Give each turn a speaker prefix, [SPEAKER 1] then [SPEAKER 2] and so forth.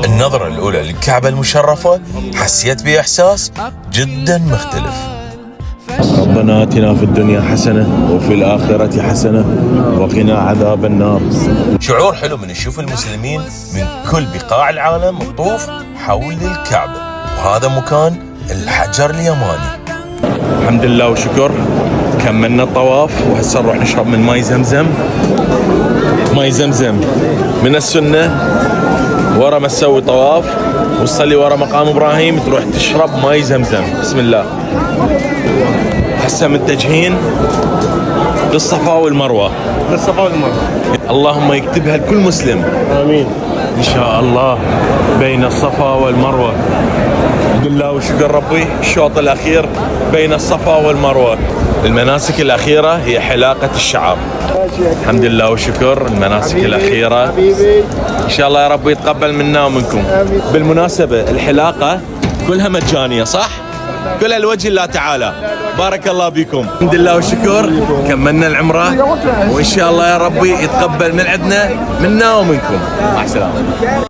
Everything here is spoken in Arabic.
[SPEAKER 1] النظرة الأولى للكعبة المشرفة حسيت بإحساس جدا مختلف.
[SPEAKER 2] ربنا آتنا في الدنيا حسنة وفي الآخرة حسنة وقنا عذاب النار.
[SPEAKER 1] شعور حلو من نشوف المسلمين من كل بقاع العالم تطوف حول الكعبة، وهذا مكان الحجر اليماني.
[SPEAKER 2] الحمد لله وشكر، كملنا الطواف وهسه نروح نشرب من ماي زمزم. ماي زمزم من السنة، ورا ما تسوي طواف وتصلي ورا مقام إبراهيم تروح تشرب ماي زمزم. بسم الله. هسه متجهين للصفا والمروة. اللهم يكتبها لكل مسلم،
[SPEAKER 3] آمين
[SPEAKER 2] إن شاء الله، بين الصفا والمروة. الحمد لله وشكر ربي، الشوط الأخير بين الصفا والمروة. المناسك الأخيرة هي حلاقة الشعر. الحمد لله وشكر، المناسك الأخيرة إن شاء الله يا رب يتقبل منا ومنكم. بالمناسبة الحلاقة كلها مجانية صح؟ كلها لوجه الله تعالى. بارك الله بكم. الحمد لله والشكر، كملنا العمرة وإن شاء الله يا ربي يتقبل من عندنا منا ومنكم. مع السلامة.